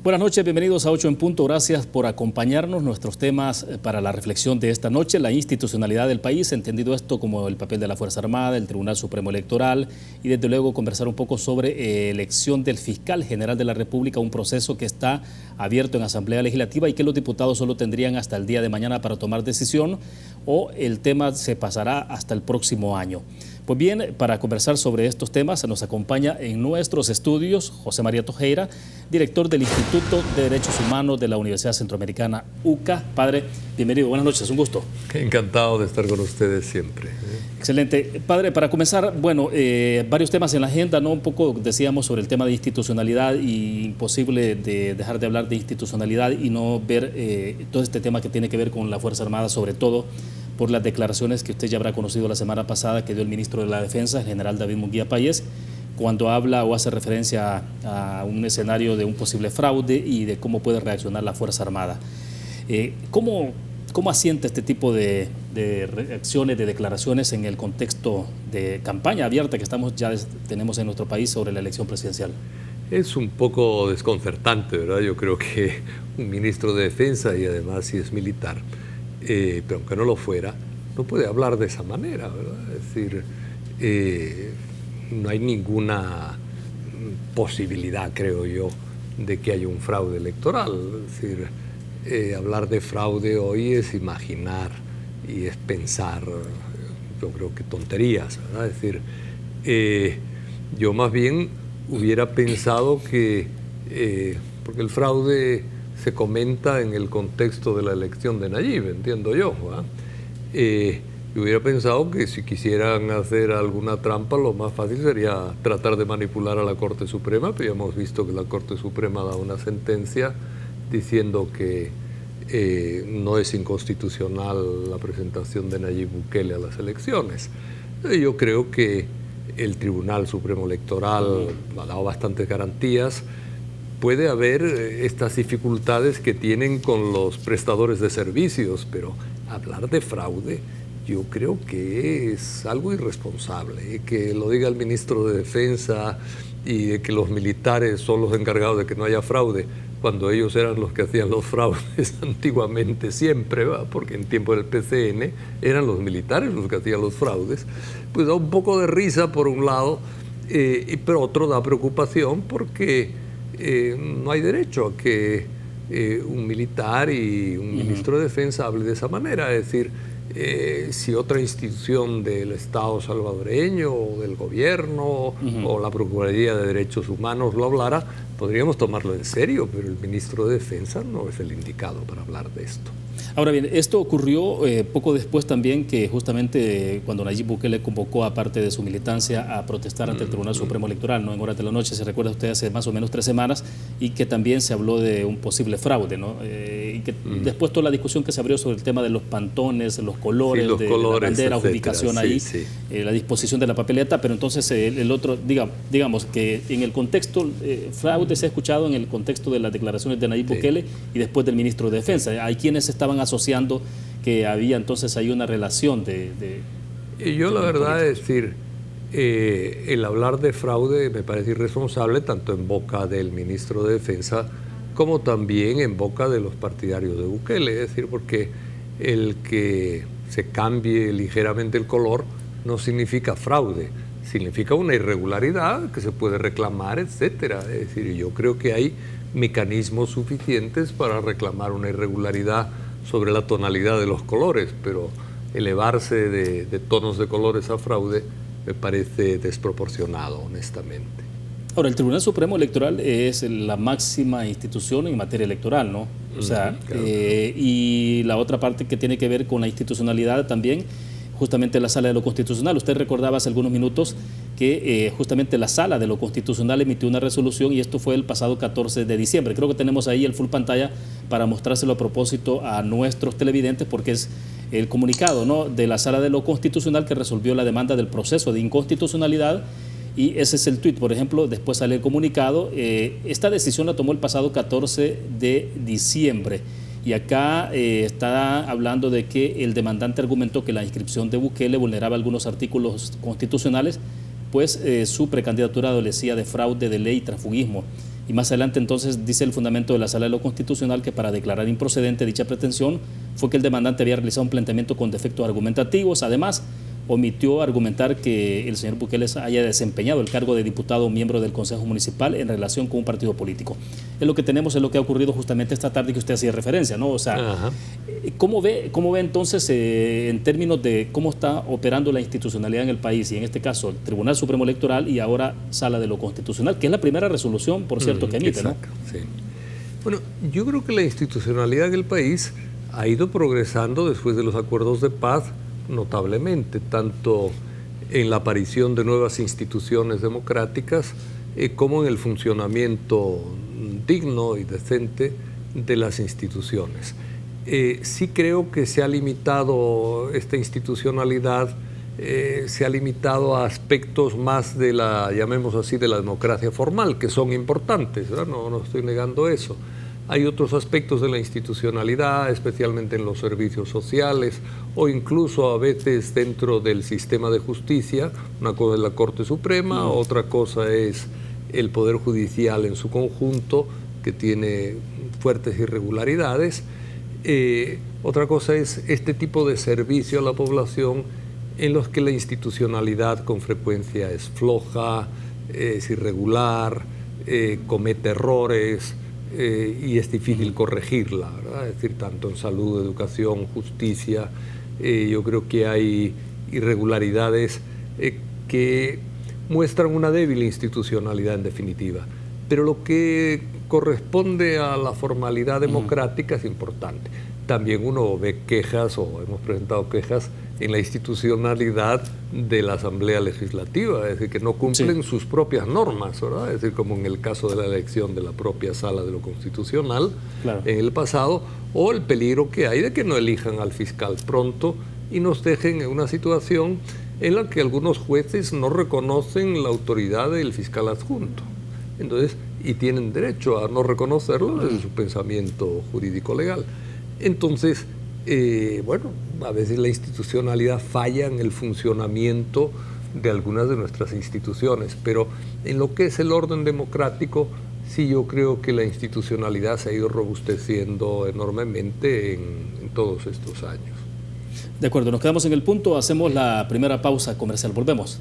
Buenas noches, bienvenidos a 8 en punto. Gracias por acompañarnos. Nuestros temas para la reflexión de esta noche: la institucionalidad del país, entendido esto como el papel de la Fuerza Armada, el Tribunal Supremo Electoral y desde luego conversar un poco sobre elección del fiscal general de la República, un proceso que está abierto en Asamblea Legislativa y que los diputados solo tendrían hasta el día de mañana para tomar decisión, o el tema se pasará hasta el próximo año. Pues bien, para conversar sobre estos temas nos acompaña en nuestros estudios José María Tojeira, director del Instituto de Derechos Humanos de la Universidad Centroamericana, UCA. Padre, bienvenido, buenas noches, un gusto. Encantado de estar con ustedes siempre. Excelente. Padre, para comenzar, bueno, varios temas en la agenda, ¿no? Un poco decíamos sobre el tema de institucionalidad, y imposible de dejar de hablar de institucionalidad y no ver todo este tema que tiene que ver con la Fuerza Armada, sobre todo por las declaraciones que usted ya habrá conocido la semana pasada que dio el ministro de la Defensa, el general David Munguía Payés, cuando habla o hace referencia a un escenario de un posible fraude y de cómo puede reaccionar la Fuerza Armada. ¿Cómo asienta este tipo de reacciones, de declaraciones en el contexto de campaña abierta que tenemos en nuestro país sobre la elección presidencial? Es un poco desconcertante, ¿verdad? Yo creo que un ministro de Defensa, y además si es militar, pero aunque no lo fuera, no puede hablar de esa manera, ¿verdad? Es decir, no hay ninguna posibilidad, creo yo, de que haya un fraude electoral. Es decir, hablar de fraude hoy es imaginar y es pensar, yo creo que tonterías, ¿verdad? Es decir, yo más bien hubiera pensado que, porque el fraude se comenta en el contexto de la elección de Nayib, entiendo yo, ¿verdad? Yo hubiera pensado que si quisieran hacer alguna trampa, lo más fácil sería tratar de manipular a la Corte Suprema, pero ya hemos visto que la Corte Suprema da una sentencia diciendo que no es inconstitucional la presentación de Nayib Bukele a las elecciones. Yo creo que el Tribunal Supremo Electoral ha dado bastantes garantías. Puede haber estas dificultades que tienen con los prestadores de servicios, pero hablar de fraude yo creo que es algo irresponsable. Que lo diga el ministro de Defensa y de que los militares son los encargados de que no haya fraude, cuando ellos eran los que hacían los fraudes antiguamente siempre, ¿verdad? Porque en tiempo del PCN eran los militares los que hacían los fraudes, pues da un poco de risa por un lado, pero otro da preocupación porque no hay derecho a que un militar y un ministro de Defensa hable de esa manera. Es decir, si otra institución del Estado salvadoreño o del gobierno o la Procuraduría de Derechos Humanos lo hablara, podríamos tomarlo en serio, pero el ministro de Defensa no es el indicado para hablar de esto. Ahora bien, esto ocurrió poco después también que justamente cuando Nayib Bukele convocó a parte de su militancia a protestar ante el Tribunal Supremo Electoral, ¿no? En horas de la noche, se recuerda usted, hace más o menos 3 semanas, y que también se habló de un posible fraude, ¿no? Y que después toda la discusión que se abrió sobre el tema de los pantones, los colores, sí, de la bandera, ubicación ahí, sí. La disposición de la papeleta, pero entonces el otro, digamos que en el contexto, fraude se ha escuchado en el contexto de las declaraciones de Nayib Bukele y después del ministro de Defensa. Hay quienes estaban asociando que había entonces ahí una relación Y yo la verdad es decir, el hablar de fraude me parece irresponsable tanto en boca del ministro de Defensa como también en boca de los partidarios de Bukele. Es decir, porque el que se cambie ligeramente el color no significa fraude, significa una irregularidad que se puede reclamar, etcétera. Es decir, yo creo que hay mecanismos suficientes para reclamar una irregularidad sobre la tonalidad de los colores, pero elevarse de tonos de colores a fraude me parece desproporcionado, honestamente. Ahora, el Tribunal Supremo Electoral es la máxima institución en materia electoral, ¿no? O sea, claro. Y la otra parte que tiene que ver con la institucionalidad también, justamente la Sala de lo Constitucional. Usted recordaba hace algunos minutos que justamente la Sala de lo Constitucional emitió una resolución, y esto fue el pasado 14 de diciembre. Creo que tenemos ahí el full pantalla para mostrárselo a propósito a nuestros televidentes, porque es el comunicado, ¿no?, de la Sala de lo Constitucional que resolvió la demanda del proceso de inconstitucionalidad. Y ese es el tuit, por ejemplo, después sale el comunicado. Esta decisión la tomó el pasado 14 de diciembre. Y acá está hablando de que el demandante argumentó que la inscripción de Bukele vulneraba algunos artículos constitucionales, pues su precandidatura adolecía de fraude, de ley y transfugismo. Y más adelante entonces dice el fundamento de la Sala de lo Constitucional que para declarar improcedente dicha pretensión fue que el demandante había realizado un planteamiento con defectos argumentativos. Además, omitió argumentar que el señor Bukele haya desempeñado el cargo de diputado o miembro del Consejo Municipal en relación con un partido político. Es lo que tenemos, es lo que ha ocurrido justamente esta tarde que usted hacía referencia, ¿no? O sea, ¿cómo ve entonces en términos de cómo está operando la institucionalidad en el país y en este caso el Tribunal Supremo Electoral y ahora Sala de lo Constitucional, que es la primera resolución, por cierto, que emite, exacto, ¿no? Sí. Bueno, yo creo que la institucionalidad en el país ha ido progresando después de los acuerdos de paz notablemente, tanto en la aparición de nuevas instituciones democráticas como en el funcionamiento digno y decente de las instituciones. Sí creo que se ha limitado esta institucionalidad, se ha limitado a aspectos más de la, llamemos así, de la democracia formal, que son importantes, ¿verdad? No estoy negando eso. Hay otros aspectos de la institucionalidad, especialmente en los servicios sociales o incluso a veces dentro del sistema de justicia. Una cosa es la Corte Suprema, otra cosa es el Poder Judicial en su conjunto, que tiene fuertes irregularidades. Otra cosa es este tipo de servicio a la población en los que la institucionalidad con frecuencia es floja, es irregular, comete errores, y es difícil corregirla, ¿verdad? Es decir, tanto en salud, educación, justicia, yo creo que hay irregularidades que muestran una débil institucionalidad en definitiva. Pero lo que corresponde a la formalidad democrática es importante. También uno ve quejas, o hemos presentado quejas, en la institucionalidad de la Asamblea Legislativa, es decir, que no cumplen sus propias normas, ¿verdad? Es decir, como en el caso de la elección de la propia Sala de lo Constitucional en el pasado, o el peligro que hay de que no elijan al fiscal pronto y nos dejen en una situación en la que algunos jueces no reconocen la autoridad del fiscal adjunto. Entonces, y tienen derecho a no reconocerlo desde su pensamiento jurídico legal. Entonces, bueno, a veces la institucionalidad falla en el funcionamiento de algunas de nuestras instituciones, pero en lo que es el orden democrático, sí yo creo que la institucionalidad se ha ido robusteciendo enormemente en todos estos años. De acuerdo, nos quedamos en el punto, hacemos la primera pausa comercial, volvemos.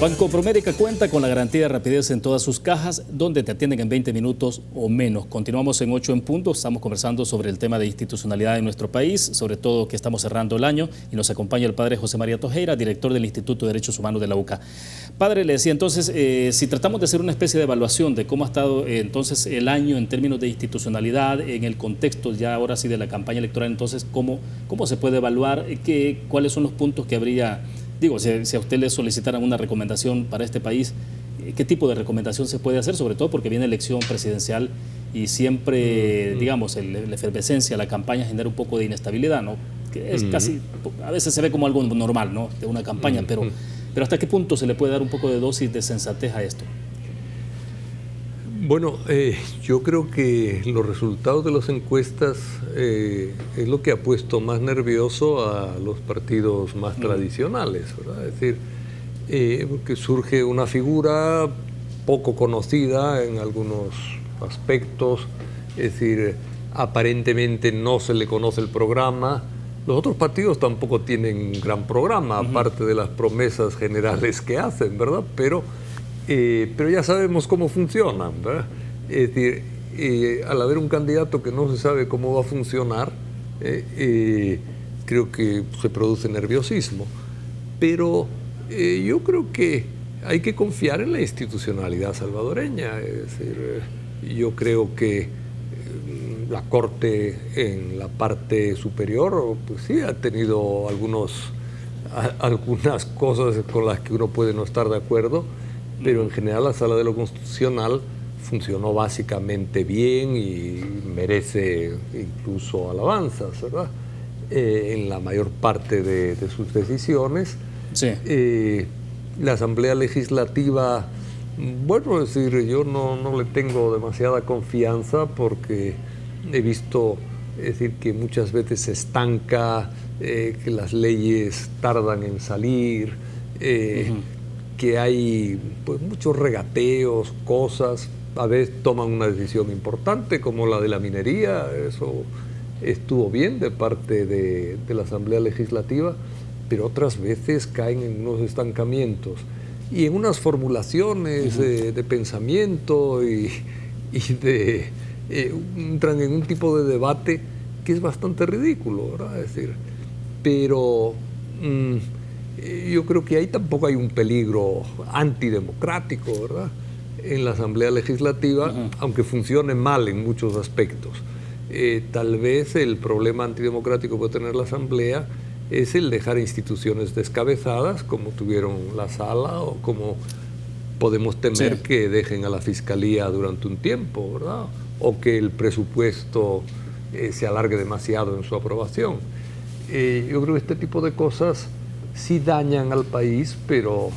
Banco Promérica cuenta con la garantía de rapidez en todas sus cajas, donde te atienden en 20 minutos o menos. Continuamos en 8 en punto, estamos conversando sobre el tema de institucionalidad en nuestro país, sobre todo que estamos cerrando el año, y nos acompaña el padre José María Tojeira, director del Instituto de Derechos Humanos de la UCA. Padre, le decía entonces, si tratamos de hacer una especie de evaluación de cómo ha estado entonces el año en términos de institucionalidad, en el contexto ya ahora sí de la campaña electoral, entonces, ¿cómo se puede evaluar? ¿Cuáles son los puntos que habría... Digo, si a usted le solicitaran una recomendación para este país, ¿qué tipo de recomendación se puede hacer? Sobre todo porque viene elección presidencial y siempre, digamos, la efervescencia, la campaña genera un poco de inestabilidad, ¿no? Que es casi, a veces se ve como algo normal, ¿no? De una campaña, pero ¿hasta qué punto se le puede dar un poco de dosis de sensatez a esto? Bueno, yo creo que los resultados de las encuestas es lo que ha puesto más nervioso a los partidos más tradicionales, ¿verdad? Es decir, porque surge una figura poco conocida en algunos aspectos, es decir, aparentemente no se le conoce el programa. Los otros partidos tampoco tienen un gran programa, aparte de las promesas generales que hacen, ¿verdad? Pero ya sabemos cómo funcionan, ¿verdad? Es decir, al haber un candidato que no se sabe cómo va a funcionar, creo que se produce nerviosismo. Pero yo creo que hay que confiar en la institucionalidad salvadoreña. Es decir, yo creo que la Corte en la parte superior, pues sí, ha tenido algunas cosas con las que uno puede no estar de acuerdo, pero en general la Sala de lo Constitucional funcionó básicamente bien y merece incluso alabanzas, ¿verdad? En la mayor parte de sus decisiones. Sí. La Asamblea Legislativa, bueno, es decir, yo no le tengo demasiada confianza porque he visto, es decir, que muchas veces se estanca, que las leyes tardan en salir, que hay pues muchos regateos, cosas. A veces toman una decisión importante como la de la minería, eso estuvo bien de parte de la Asamblea Legislativa, pero otras veces caen en unos estancamientos y en unas formulaciones de pensamiento y entran en un tipo de debate que es bastante ridículo, ¿verdad? Es decir, pero yo creo que ahí tampoco hay un peligro antidemocrático, ¿verdad?, en la Asamblea Legislativa, aunque funcione mal en muchos aspectos. Tal vez el problema antidemocrático que puede tener la Asamblea es el dejar instituciones descabezadas, como tuvieron la Sala, o como podemos temer que dejen a la Fiscalía durante un tiempo, ¿verdad?, o que el presupuesto se alargue demasiado en su aprobación. Yo creo que este tipo de cosas sí dañan al país, pero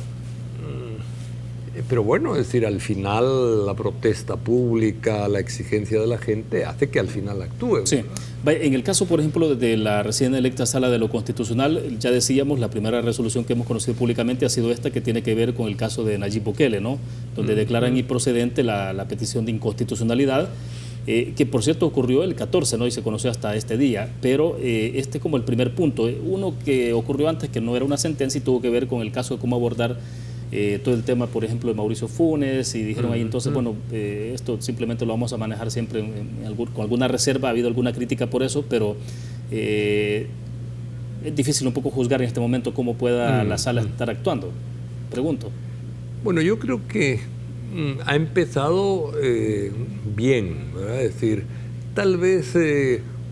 bueno, es decir, al final la protesta pública, la exigencia de la gente hace que al final actúe. Sí. En el caso, por ejemplo, de la recién electa Sala de lo Constitucional, ya decíamos, la primera resolución que hemos conocido públicamente ha sido esta, que tiene que ver con el caso de Nayib Bukele, ¿no?, donde declaran improcedente la petición de inconstitucionalidad, que por cierto ocurrió el 14, ¿no?, y se conoció hasta este día, pero este es como el primer punto. Uno que ocurrió antes, que no era una sentencia, y tuvo que ver con el caso de cómo abordar todo el tema, por ejemplo, de Mauricio Funes, y dijeron ahí entonces, bueno, esto simplemente lo vamos a manejar siempre con alguna reserva. Ha habido alguna crítica por eso, pero es difícil un poco juzgar en este momento cómo pueda la Sala estar actuando. Pregunto. Bueno, yo creo que ha empezado bien, ¿verdad? Es decir, tal vez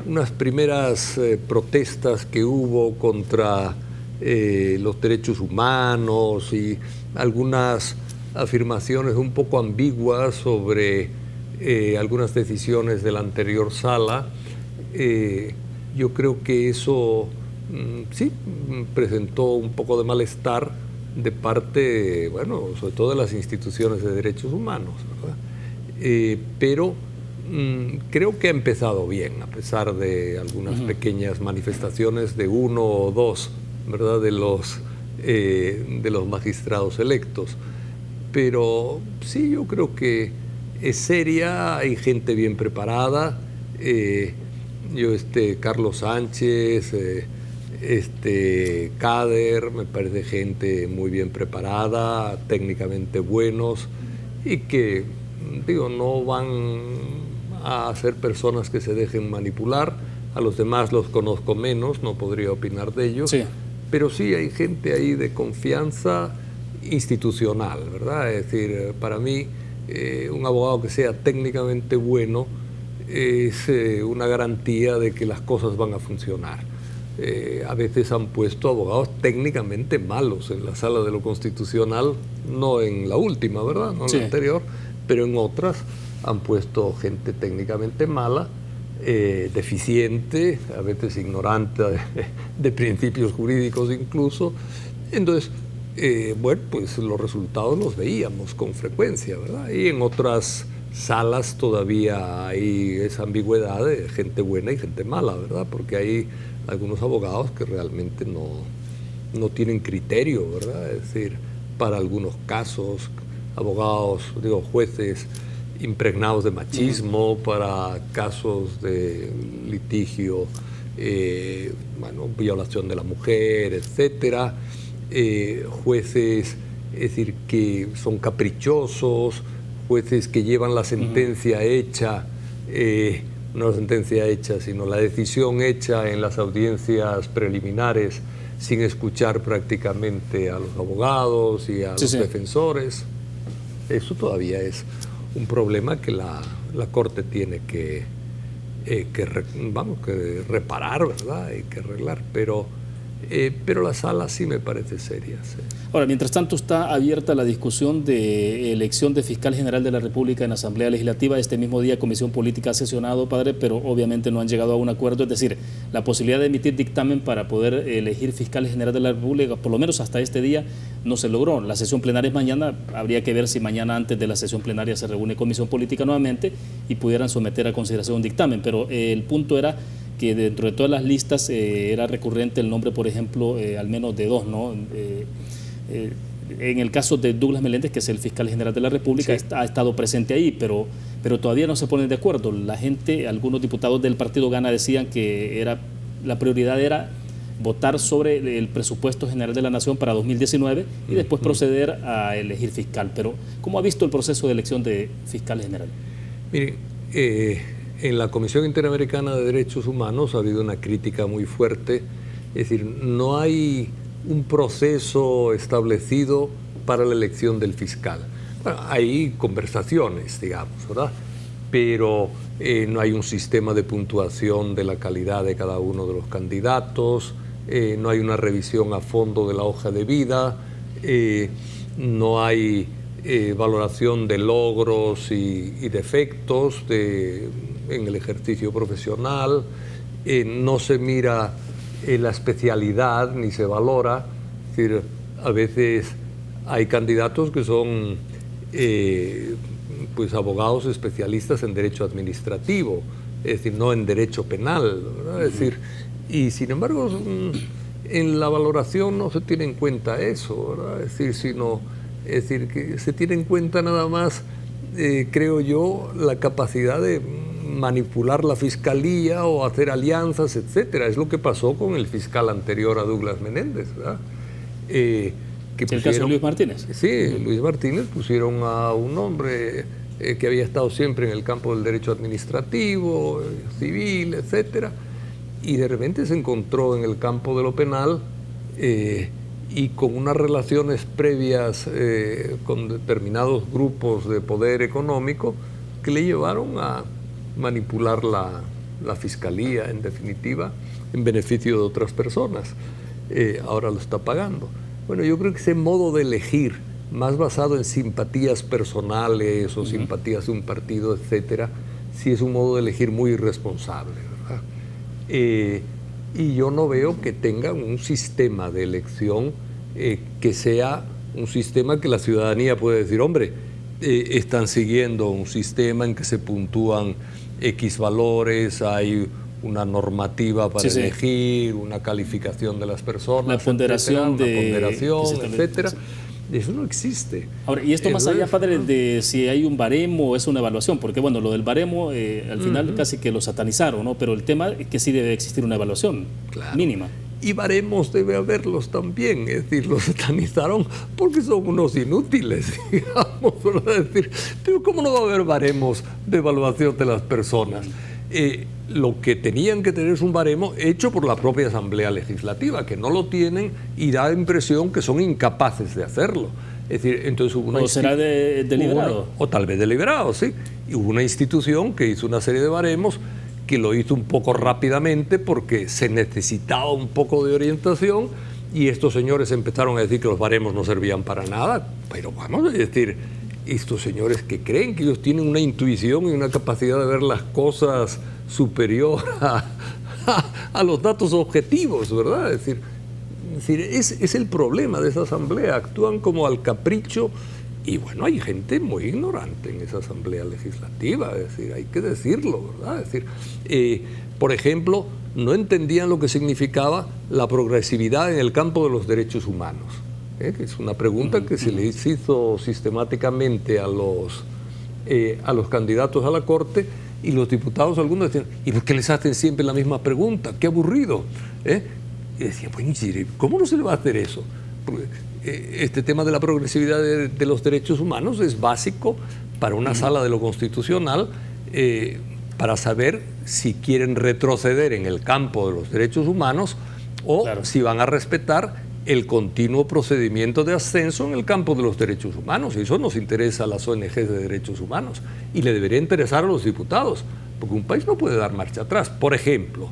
unas primeras protestas que hubo contra los derechos humanos y algunas afirmaciones un poco ambiguas sobre algunas decisiones de la anterior Sala, yo creo que eso sí presentó un poco de malestar de parte, bueno, sobre todo de las instituciones de derechos humanos, ¿verdad? Pero creo que ha empezado bien, a pesar de algunas pequeñas manifestaciones de uno o dos, ¿verdad?, de los magistrados electos. Pero sí, yo creo que es seria, hay gente bien preparada. Carlos Sánchez, Kader, me parece gente muy bien preparada, técnicamente buenos, y que, digo, no van a ser personas que se dejen manipular. A los demás los conozco menos, no podría opinar de ellos. Sí. Pero sí hay gente ahí de confianza institucional, ¿verdad? Es decir, para mí, un abogado que sea técnicamente bueno es una garantía de que las cosas van a funcionar. A veces han puesto abogados técnicamente malos en la Sala de lo Constitucional, no en la última, ¿verdad?, no en la anterior, pero en otras han puesto gente técnicamente mala, deficiente, a veces ignorante de principios jurídicos incluso. Entonces, bueno, pues los resultados los veíamos con frecuencia, ¿verdad? Y en otras salas todavía hay esa ambigüedad de gente buena y gente mala, ¿verdad? Porque hay algunos abogados que realmente no tienen criterio, ¿verdad? Es decir, para algunos casos, jueces impregnados de machismo, para casos de litigio, violación de la mujer, etcétera, jueces, es decir, que son caprichosos, jueces que llevan la sentencia hecha, no la sentencia hecha, sino la decisión hecha en las audiencias preliminares, sin escuchar prácticamente a los abogados y a los defensores. Eso todavía es un problema que la Corte tiene que reparar, ¿verdad? Hay que arreglar, pero la Sala sí me parece seria. Sí. Ahora, mientras tanto, está abierta la discusión de elección de fiscal general de la República en la Asamblea Legislativa. Este mismo día, Comisión Política ha sesionado, padre, pero obviamente no han llegado a un acuerdo. Es decir, la posibilidad de emitir dictamen para poder elegir fiscal general de la República, por lo menos hasta este día, no se logró. La sesión plenaria es mañana. Habría que ver si mañana, antes de la sesión plenaria, se reúne Comisión Política nuevamente y pudieran someter a consideración un dictamen. Pero el punto era que dentro de todas las listas era recurrente el nombre, por ejemplo, al menos de dos, ¿no? En el caso de Douglas Meléndez, que es el fiscal general de la República, sí, ha estado presente ahí, pero todavía no se ponen de acuerdo. La gente, algunos diputados del partido Gana decían que la prioridad era votar sobre el presupuesto general de la Nación para 2019 y después proceder a elegir fiscal. Pero, ¿cómo ha visto el proceso de elección de fiscal general? Mire, en la Comisión Interamericana de Derechos Humanos ha habido una crítica muy fuerte. Es decir, no hay un proceso establecido para la elección del fiscal. Bueno, hay conversaciones, digamos, ¿verdad? Pero no hay un sistema de puntuación de la calidad de cada uno de los candidatos, no hay una revisión a fondo de la hoja de vida, no hay valoración de logros y defectos en el ejercicio profesional, no se mira la especialidad ni se valora. Es decir, a veces hay candidatos que son pues abogados especialistas en derecho administrativo, es decir, no en derecho penal, ¿verdad? Es decir, y sin embargo en la valoración no se tiene en cuenta eso, ¿verdad? Es decir, que se tiene en cuenta nada más, creo yo, la capacidad de manipular la fiscalía o hacer alianzas, etcétera. Es lo que pasó con el fiscal anterior a Douglas Meléndez, ¿verdad? ¿El caso de Luis Martínez? Sí, Luis Martínez pusieron a un hombre que había estado siempre en el campo del derecho administrativo, civil, etcétera, y de repente se encontró en el campo de lo penal y con unas relaciones previas con determinados grupos de poder económico que le llevaron a manipular la fiscalía, en definitiva, en beneficio de otras personas. Ahora lo está pagando. Bueno, yo creo que ese modo de elegir, más basado en simpatías personales o simpatías de un partido, etcétera, sí es un modo de elegir muy irresponsable, ¿verdad? Y yo no veo que tengan un sistema de elección que sea un sistema que la ciudadanía puede decir, hombre, están siguiendo un sistema en que se puntúan X valores, hay una normativa para elegir, una calificación de las personas, la ponderación, etcétera. Eso no existe. Ahora, y esto más allá, padre, de si hay un baremo o es una evaluación, porque bueno, lo del baremo al final casi que lo satanizaron, ¿no? Pero el tema es que sí debe existir una evaluación mínima. Y baremos debe haberlos también, es decir, los satanizaron porque son unos inútiles, digamos, ¿verdad? Es decir, pero ¿cómo no va a haber baremos de evaluación de las personas? Lo que tenían que tener es un baremo hecho por la propia Asamblea Legislativa, que no lo tienen y da la impresión que son incapaces de hacerlo. Es decir, entonces hubo una... ¿O será deliberado? O tal vez deliberado, sí. Y hubo una institución que hizo una serie de baremos que lo hizo un poco rápidamente porque se necesitaba un poco de orientación y estos señores empezaron a decir que los baremos no servían para nada. Pero vamos a decir, estos señores que creen que ellos tienen una intuición y una capacidad de ver las cosas superior a los datos objetivos, ¿verdad? Es decir, es el problema de esa asamblea, actúan como al capricho y bueno, hay gente muy ignorante en esa asamblea legislativa, es decir, hay que decirlo, ¿verdad? Es decir, por ejemplo, no entendían lo que significaba la progresividad en el campo de los derechos humanos, que es una pregunta que se les hizo sistemáticamente a los candidatos a la Corte. Y los diputados, algunos decían, ¿y por qué les hacen siempre la misma pregunta? ¡Qué aburrido! Y decían, bueno, ¿cómo no se le va a hacer eso? Porque este tema de la progresividad de los derechos humanos es básico para una sala de lo constitucional para saber si quieren retroceder en el campo de los derechos humanos o si van a respetar el continuo procedimiento de ascenso en el campo de los derechos humanos. Y eso nos interesa a las ONGs de derechos humanos y le debería interesar a los diputados, porque un país no puede dar marcha atrás. Por ejemplo,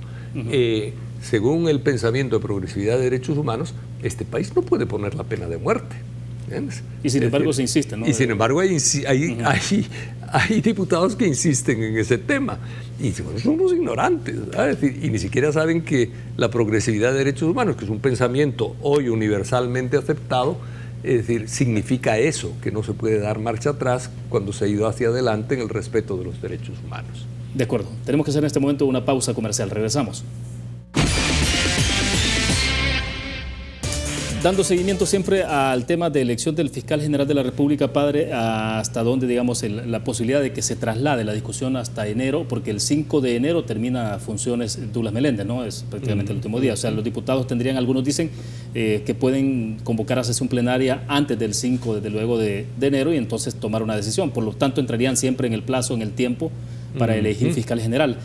según el pensamiento de progresividad de derechos humanos, este país no puede poner la pena de muerte. ¿Entiendes? Y sin embargo se insiste, ¿no? Y sin embargo hay diputados que insisten en ese tema. Y bueno, somos ignorantes, ¿verdad? Es decir, y ni siquiera saben que la progresividad de derechos humanos, que es un pensamiento hoy universalmente aceptado, es decir, significa eso, que no se puede dar marcha atrás cuando se ha ido hacia adelante en el respeto de los derechos humanos. De acuerdo. Tenemos que hacer en este momento una pausa comercial. Regresamos. dando seguimiento siempre al tema de elección del fiscal general de la República, padre, hasta donde, digamos, la posibilidad de que se traslade la discusión hasta enero, porque el 5 de enero termina funciones Douglas Meléndez, ¿no? Es prácticamente el último día. O sea, los diputados tendrían, algunos dicen, que pueden convocar a sesión plenaria antes del 5, desde luego, de enero, y entonces tomar una decisión. Por lo tanto, entrarían siempre en el plazo, en el tiempo, para elegir fiscal general.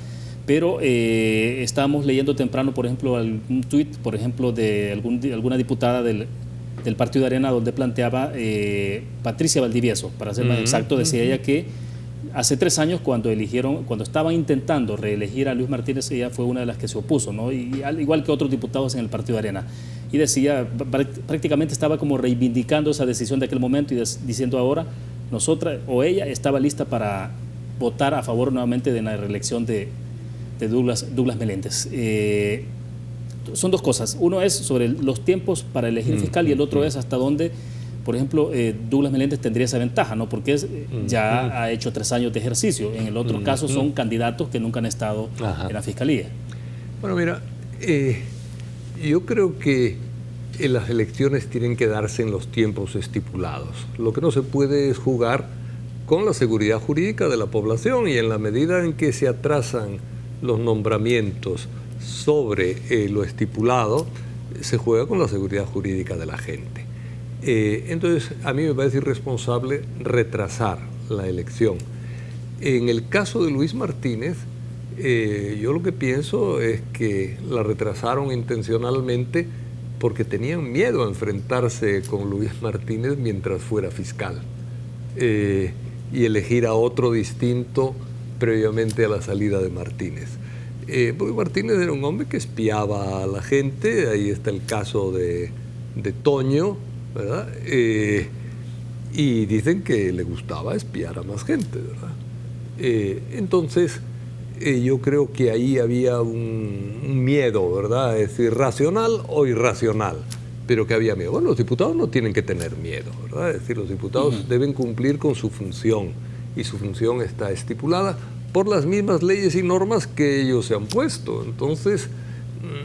Pero estábamos leyendo temprano, por ejemplo, algún tuit, por ejemplo, de alguna diputada del Partido de Arena, donde planteaba Patricia Valdivieso, para ser más exacto, decía ella que hace 3 años, cuando estaban intentando reelegir a Luis Martínez, ella fue una de las que se opuso, ¿no? Y al igual que otros diputados en el Partido de Arena. Y decía, prácticamente estaba como reivindicando esa decisión de aquel momento y diciendo ahora, ella estaba lista para votar a favor nuevamente de la reelección de Douglas Meléndez. Son dos cosas. Uno es sobre los tiempos para elegir fiscal y el otro es hasta dónde, por ejemplo, Douglas Meléndez tendría esa ventaja, ¿no? Porque ya ha hecho 3 años de ejercicio. En el otro caso son candidatos que nunca han estado en la fiscalía. Bueno, mira, yo creo que las elecciones tienen que darse en los tiempos estipulados. Lo que no se puede es jugar con la seguridad jurídica de la población, y en la medida en que se atrasan los nombramientos sobre lo estipulado, se juega con la seguridad jurídica de la gente. Entonces, a mí me parece irresponsable retrasar la elección. En el caso de Luis Martínez, yo lo que pienso es que la retrasaron intencionalmente porque tenían miedo a enfrentarse con Luis Martínez mientras fuera fiscal, y elegir a otro distinto previamente a la salida de Martínez. Porque Martínez era un hombre que espiaba a la gente. Ahí está el caso de Toño, ¿verdad? Y dicen que le gustaba espiar a más gente, ¿verdad? Entonces, yo creo que ahí había un miedo, ¿verdad? Es decir, racional o irracional, pero que había miedo. Bueno, los diputados no tienen que tener miedo, ¿verdad? Es decir, los diputados deben cumplir con su función, y su función está estipulada por las mismas leyes y normas que ellos se han puesto. Entonces,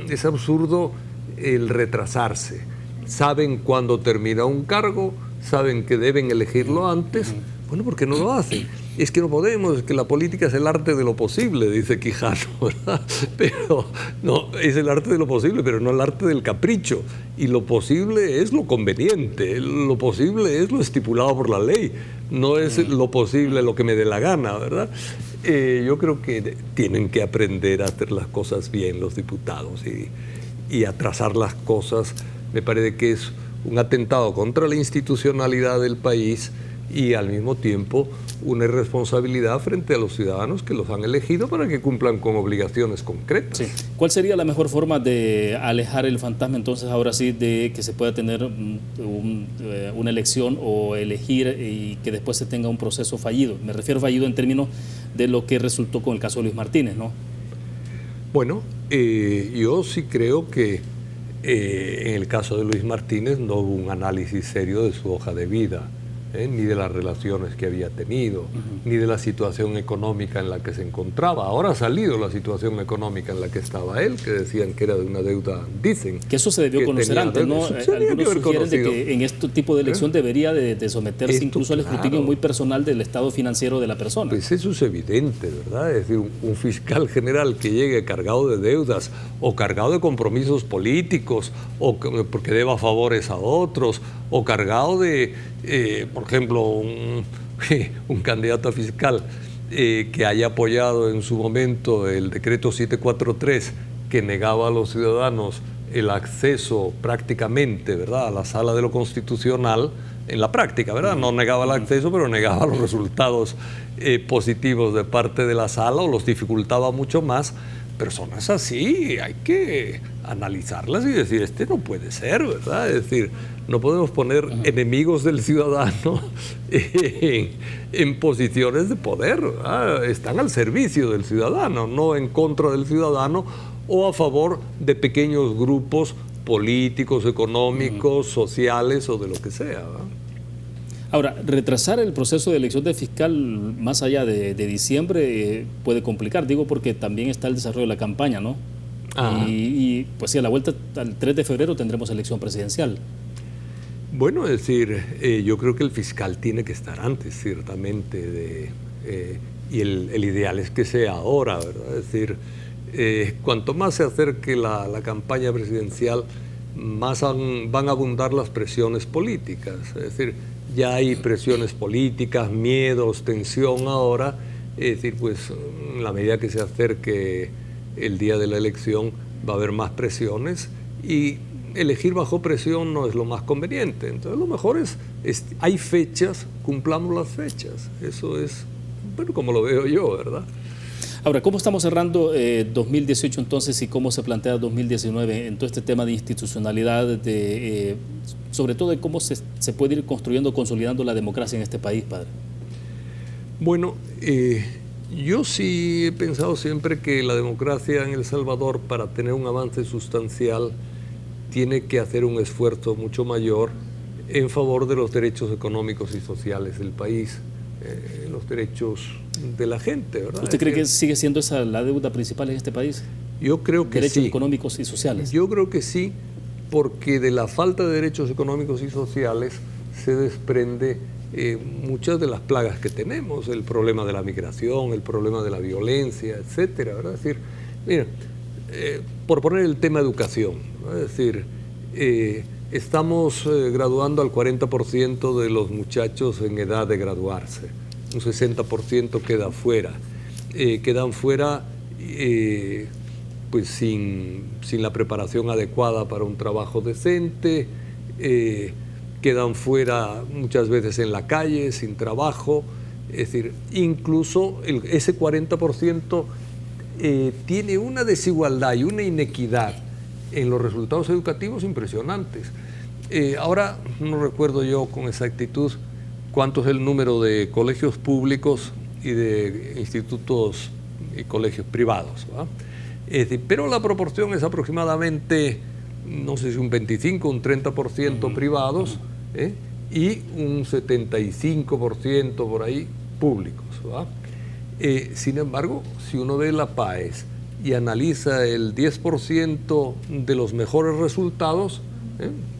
es absurdo el retrasarse. Saben cuándo termina un cargo, saben que deben elegirlo antes. Bueno, ¿por qué no lo hacen? Es que no podemos, es que la política es el arte de lo posible, dice Quijano, ¿verdad? Pero no, es el arte de lo posible, pero no el arte del capricho. Y lo posible es lo conveniente, lo posible es lo estipulado por la ley, no es lo posible lo que me dé la gana, ¿verdad? Yo creo que tienen que aprender a hacer las cosas bien los diputados, y atrasar las cosas me parece que es un atentado contra la institucionalidad del país, y al mismo tiempo una irresponsabilidad frente a los ciudadanos que los han elegido para que cumplan con obligaciones concretas. Sí. ¿Cuál sería la mejor forma de alejar el fantasma entonces ahora sí de que se pueda tener una elección o elegir y que después se tenga un proceso fallido? Me refiero fallido en términos de lo que resultó con el caso de Luis Martínez, ¿no? Bueno, yo sí creo que en el caso de Luis Martínez no hubo un análisis serio de su hoja de vida, ni de las relaciones que había tenido, ni de la situación económica en la que se encontraba. Ahora ha salido la situación económica en la que estaba él, que decían que era de una deuda, dicen. Que eso se debió conocer antes, ¿no? Algunos sugieren de que en este tipo de elección debería de someterse incluso al escrutinio muy personal del estado financiero de la persona. Pues eso es evidente, ¿verdad? Es decir, un fiscal general que llegue cargado de deudas o cargado de compromisos políticos o porque deba favores a otros o cargado de, por ejemplo, un candidato a fiscal que haya apoyado en su momento el decreto 743 que negaba a los ciudadanos el acceso prácticamente, ¿verdad?, a la sala de lo constitucional, en la práctica, ¿verdad? No negaba el acceso, pero negaba los resultados positivos de parte de la sala o los dificultaba mucho más. Personas así hay que analizarlas y decir, este no puede ser, ¿verdad? Es decir, no podemos poner enemigos del ciudadano en posiciones de poder, ¿verdad? Están al servicio del ciudadano, no en contra del ciudadano o a favor de pequeños grupos políticos, económicos, sociales o de lo que sea, ¿verdad? Ahora, retrasar el proceso de elección de fiscal más allá de diciembre puede complicar, digo, porque también está el desarrollo de la campaña, ¿no? Y pues sí, a la vuelta al 3 de febrero tendremos elección presidencial. Bueno, es decir, yo creo que el fiscal tiene que estar antes, ciertamente, y el ideal es que sea ahora, ¿verdad? Es decir, cuanto más se acerque la campaña presidencial, más van a abundar las presiones políticas. Es decir, ya hay presiones políticas, miedos, tensión ahora. Es decir, pues en la medida que se acerque el día de la elección va a haber más presiones y elegir bajo presión no es lo más conveniente. Entonces lo mejor hay fechas, cumplamos las fechas. Eso es, bueno, como lo veo yo, ¿verdad? Ahora, ¿cómo estamos cerrando 2018 entonces y cómo se plantea 2019 en todo este tema de institucionalidad, sobre todo de cómo se puede ir construyendo, consolidando la democracia en este país, padre? Bueno, yo sí he pensado siempre que la democracia en El Salvador, para tener un avance sustancial, tiene que hacer un esfuerzo mucho mayor en favor de los derechos económicos y sociales del país, los derechos de la gente, ¿verdad? ¿Usted cree que sigue siendo esa la deuda principal en este país? Yo creo que sí. Derechos económicos y sociales. Yo creo que sí, porque de la falta de derechos económicos y sociales se desprende muchas de las plagas que tenemos, el problema de la migración, el problema de la violencia, etcétera, ¿verdad? Es decir, mira, por poner el tema educación, ¿no? Es decir, estamos graduando al 40% de los muchachos en edad de graduarse, un 60% queda fuera, quedan fuera pues sin la preparación adecuada para un trabajo decente, quedan fuera muchas veces en la calle, sin trabajo. Es decir, incluso ese 40% tiene una desigualdad y una inequidad en los resultados educativos impresionantes. Ahora no recuerdo yo con exactitud cuánto es el número de colegios públicos y de institutos y colegios privados, ¿verdad? Pero la proporción es aproximadamente, no sé si un 25, un 30% privados, y un 75% por ahí públicos, ¿verdad? Sin embargo, si uno ve la PAES y analiza el 10% de los mejores resultados,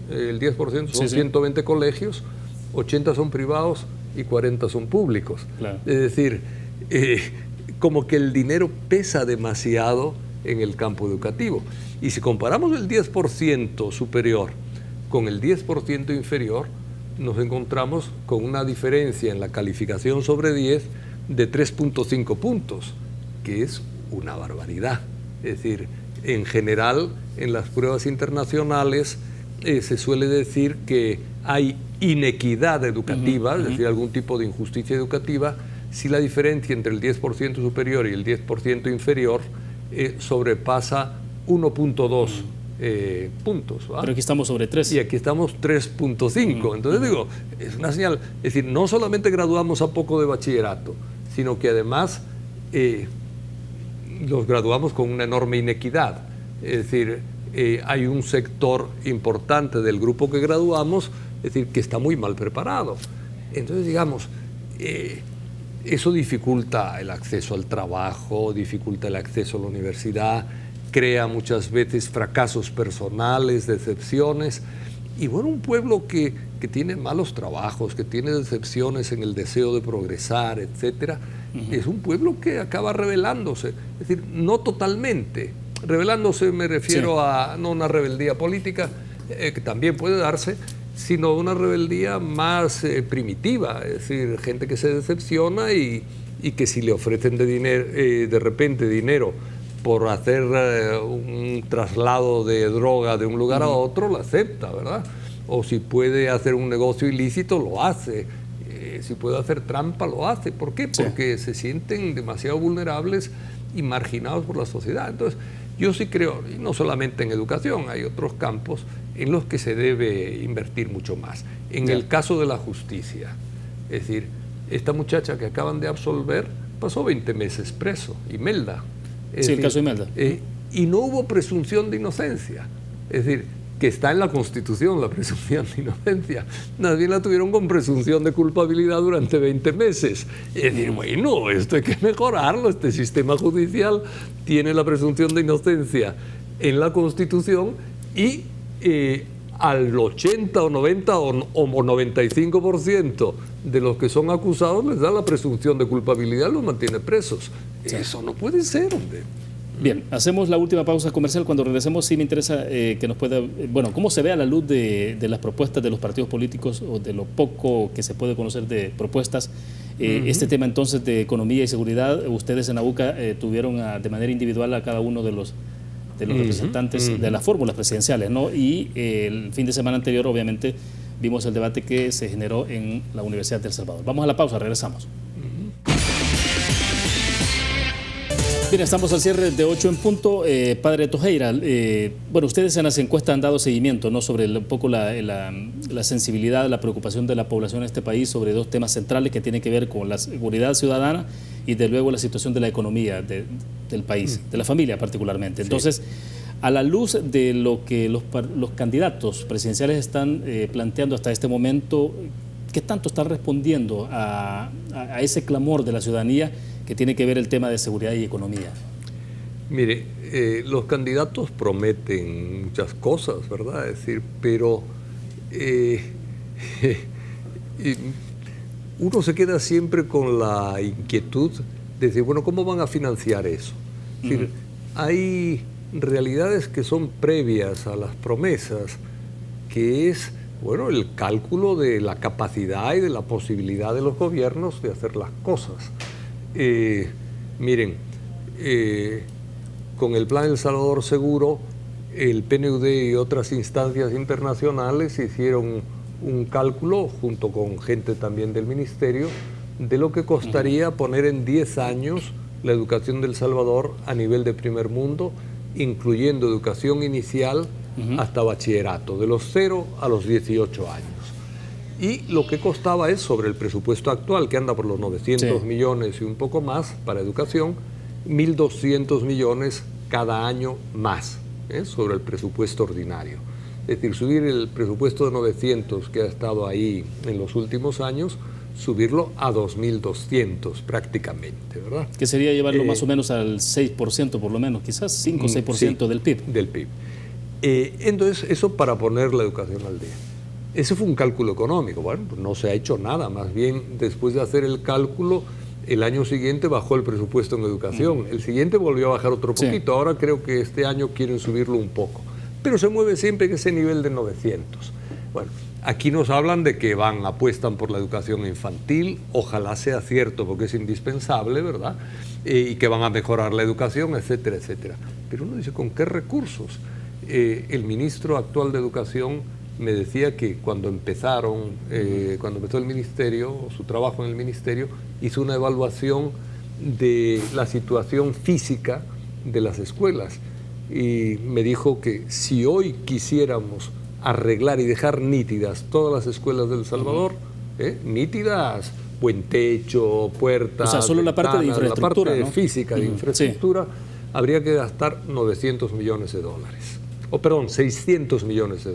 el 10% son 120 colegios, 80 son privados y 40 son públicos. Claro. Es decir, como que el dinero pesa demasiado en el campo educativo. Y si comparamos el 10% superior con el 10% inferior, nos encontramos con una diferencia en la calificación sobre 10 de 3.5 puntos, que es una barbaridad. Es decir, en general, en las pruebas internacionales se suele decir que hay inequidad educativa, es decir, algún tipo de injusticia educativa, si la diferencia entre el 10% superior y el 10% inferior sobrepasa 1.2 puntos, ¿va? Pero aquí estamos sobre 3. Y aquí estamos 3.5. Entonces digo, es una señal. Es decir, no solamente graduamos a poco de bachillerato, sino que además los graduamos con una enorme inequidad. Es decir, hay un sector importante del grupo que graduamos, es decir, que está muy mal preparado. Entonces, digamos, eso dificulta el acceso al trabajo, dificulta el acceso a la universidad, crea muchas veces fracasos personales, decepciones. Y bueno, un pueblo que tiene malos trabajos, que tiene decepciones en el deseo de progresar, etcétera, es un pueblo que acaba rebelándose. Es decir, no totalmente. Rebelándose me refiero a no una rebeldía política, que también puede darse, sino una rebeldía más primitiva. Es decir, gente que se decepciona y que si le ofrecen de repente dinero por hacer un traslado de droga de un lugar a otro, lo acepta, ¿verdad? O si puede hacer un negocio ilícito, lo hace. Si puede hacer trampa, lo hace. ¿Por qué? Porque se sienten demasiado vulnerables y marginados por la sociedad. Entonces, yo sí creo, y no solamente en educación, hay otros campos en los que se debe invertir mucho más. En el caso de la justicia, es decir, esta muchacha que acaban de absolver pasó 20 meses preso, Imelda. El caso de Imelda. Y no hubo presunción de inocencia. Es decir, que está en la Constitución la presunción de inocencia. Nadie la tuvieron con presunción de culpabilidad durante 20 meses. Es decir, bueno, esto hay que mejorarlo. Este sistema judicial tiene la presunción de inocencia en la Constitución y al 80 o 90 o 95% de los que son acusados les da la presunción de culpabilidad, los mantiene presos. Sí. Eso no puede ser, hombre. Bien, hacemos la última pausa comercial. Cuando regresemos, sí me interesa que nos pueda... Bueno, ¿cómo se ve a la luz de las propuestas de los partidos políticos o de lo poco que se puede conocer de propuestas? Este tema entonces de economía y seguridad, ustedes en AUCA tuvieron de manera individual a cada uno de los representantes de las fórmulas presidenciales, ¿no? Y el fin de semana anterior, obviamente, vimos el debate que se generó en la Universidad de El Salvador. Vamos a la pausa, regresamos. Bien, estamos al cierre de 8 en punto. Padre Tojeira, bueno, ustedes en las encuestas han dado seguimiento, ¿no?, sobre un poco la sensibilidad, la preocupación de la población en este país sobre dos temas centrales que tienen que ver con la seguridad ciudadana y de luego la situación de la economía del país, de la familia particularmente. Entonces, a la luz de lo que los candidatos presidenciales están planteando hasta este momento, ¿qué tanto están respondiendo a ese clamor de la ciudadanía que tiene que ver el tema de seguridad y economía? Mire, los candidatos prometen muchas cosas, ¿verdad? Es decir, pero uno se queda siempre con la inquietud de decir, bueno, ¿cómo van a financiar eso? Es decir, hay realidades que son previas a las promesas, que es, bueno, el cálculo de la capacidad y de la posibilidad de los gobiernos de hacer las cosas. Miren, con el Plan El Salvador Seguro, el PNUD y otras instancias internacionales hicieron un cálculo, junto con gente también del ministerio, de lo que costaría poner en 10 años la educación de El Salvador a nivel de primer mundo, incluyendo educación inicial hasta bachillerato, de los 0 a los 18 años. Y lo que costaba es, sobre el presupuesto actual, que anda por los 900 millones y un poco más para educación, 1.200 millones cada año más, sobre el presupuesto ordinario. Es decir, subir el presupuesto de 900 que ha estado ahí en los últimos años, subirlo a 2.200 prácticamente, ¿verdad? Que sería llevarlo más o menos al 6% por lo menos, quizás 5 o 6% del PIB. Del PIB. Entonces, eso para poner la educación al día. Ese fue un cálculo económico. Bueno, pues no se ha hecho nada. Más bien, después de hacer el cálculo, el año siguiente bajó el presupuesto en educación. El siguiente volvió a bajar otro poquito. Ahora creo que este año quieren subirlo un poco. Pero se mueve siempre en ese nivel de 900. Bueno, aquí nos hablan de que apuestan por la educación infantil. Ojalá sea cierto, porque es indispensable, ¿verdad? Y que van a mejorar la educación, etcétera, etcétera. Pero uno dice, ¿con qué recursos? El ministro actual de Educación me decía que cuando empezó el ministerio, su trabajo en el ministerio, hizo una evaluación de la situación física de las escuelas y me dijo que si hoy quisiéramos arreglar y dejar nítidas todas las escuelas de El Salvador, nítidas, buen techo, puertas, o sea, solo ventanas, la parte de infraestructura, la parte ¿no? física de infraestructura, habría que gastar $900 millones. Perdón, $600 millones.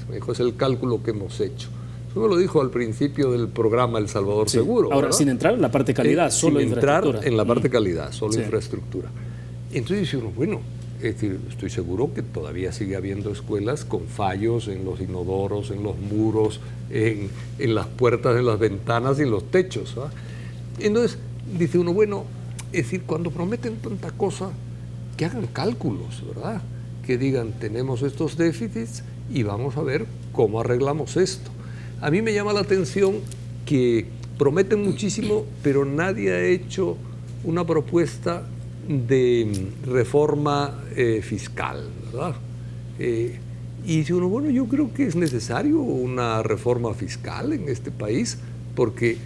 Me dijo, es el cálculo que hemos hecho. Eso me lo dijo al principio del programa El Salvador Seguro. Ahora, ¿verdad? sin entrar en la parte calidad, solo infraestructura. Sin entrar en la parte calidad, solo infraestructura. Entonces dice uno, bueno, es decir, estoy seguro que todavía sigue habiendo escuelas con fallos en los inodoros, en los muros, en las puertas, en las ventanas y en los techos, ¿verdad? Entonces dice uno, bueno, es decir, cuando prometen tanta cosa, que hagan cálculos, ¿verdad? Que digan, tenemos estos déficits y vamos a ver cómo arreglamos esto. A mí me llama la atención que prometen muchísimo, pero nadie ha hecho una propuesta de reforma fiscal, ¿verdad? Y dice uno, bueno, yo creo que es necesario una reforma fiscal en este país, porque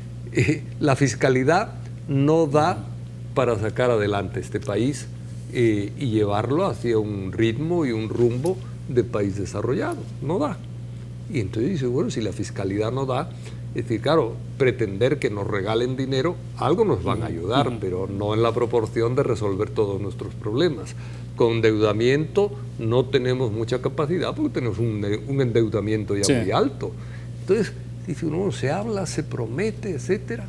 la fiscalidad no da para sacar adelante este país y llevarlo hacia un ritmo y un rumbo de país desarrollado. No da. Y entonces dice, bueno, si la fiscalidad no da, es decir, claro, pretender que nos regalen dinero, algo nos van a ayudar, pero no en la proporción de resolver todos nuestros problemas. Con endeudamiento no tenemos mucha capacidad porque tenemos un endeudamiento ya muy alto. Entonces, dice uno, se habla, se promete, etcétera,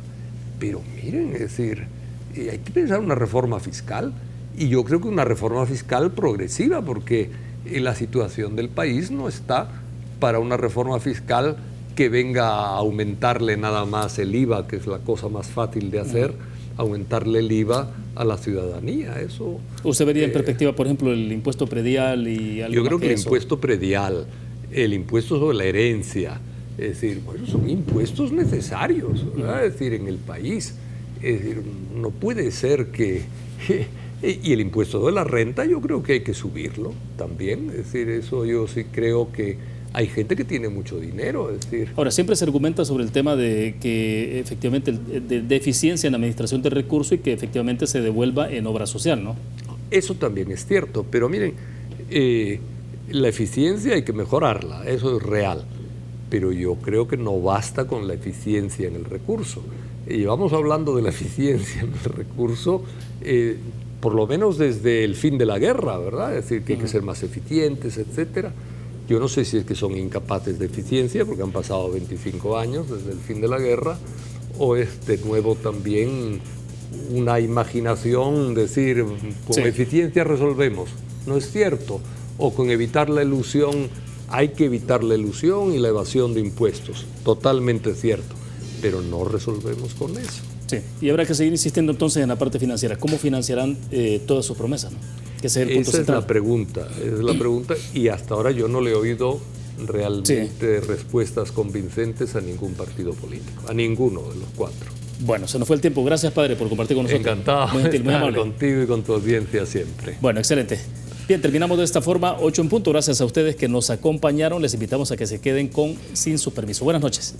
pero miren, es decir, hay que pensar una reforma fiscal Y yo creo que una reforma fiscal progresiva, porque la situación del país no está para una reforma fiscal que venga a aumentarle nada más el IVA, que es la cosa más fácil de hacer, aumentarle el IVA a la ciudadanía. Eso. ¿Usted vería en perspectiva, por ejemplo, el impuesto predial y algo Yo más creo que el eso? impuesto predial, el impuesto sobre la herencia, es decir, bueno, son impuestos necesarios, ¿verdad? Es decir, en el país. Es decir, no puede ser que... Y el impuesto de la renta yo creo que hay que subirlo también. Es decir, eso yo sí creo que hay gente que tiene mucho dinero. Es decir, Ahora, siempre se argumenta sobre el tema de que efectivamente de eficiencia en la administración del recurso y que efectivamente se devuelva en obra social, ¿no? eso también es cierto, pero miren, la eficiencia hay que mejorarla, eso es real. Pero yo creo que no basta con la eficiencia en el recurso. Llevamos hablando de la eficiencia en el recurso por lo menos desde el fin de la guerra, ¿verdad? Es decir, que hay que ser más eficientes, etcétera. Yo no sé si es que son incapaces de eficiencia porque han pasado 25 años desde el fin de la guerra, o es de nuevo también una imaginación, decir, con eficiencia resolvemos. No es cierto. O con evitar la ilusión, hay que evitar la ilusión y la evasión de impuestos. Totalmente cierto. Pero no resolvemos con eso. Sí, y habrá que seguir insistiendo entonces en la parte financiera. ¿Cómo financiarán todas sus promesas, ¿no? Que ese es el punto central. Esa es la pregunta, y hasta ahora yo no le he oído realmente respuestas convincentes a ningún partido político, a ninguno de los cuatro. Bueno, se nos fue el tiempo. Gracias, padre, por compartir con nosotros. Encantado muy gentil, muy amable. Contigo y con tu audiencia siempre. Bueno, excelente. Bien, terminamos de esta forma, 8 en punto. Gracias a ustedes que nos acompañaron. Les invitamos a que se queden con Sin Su Permiso. Buenas noches.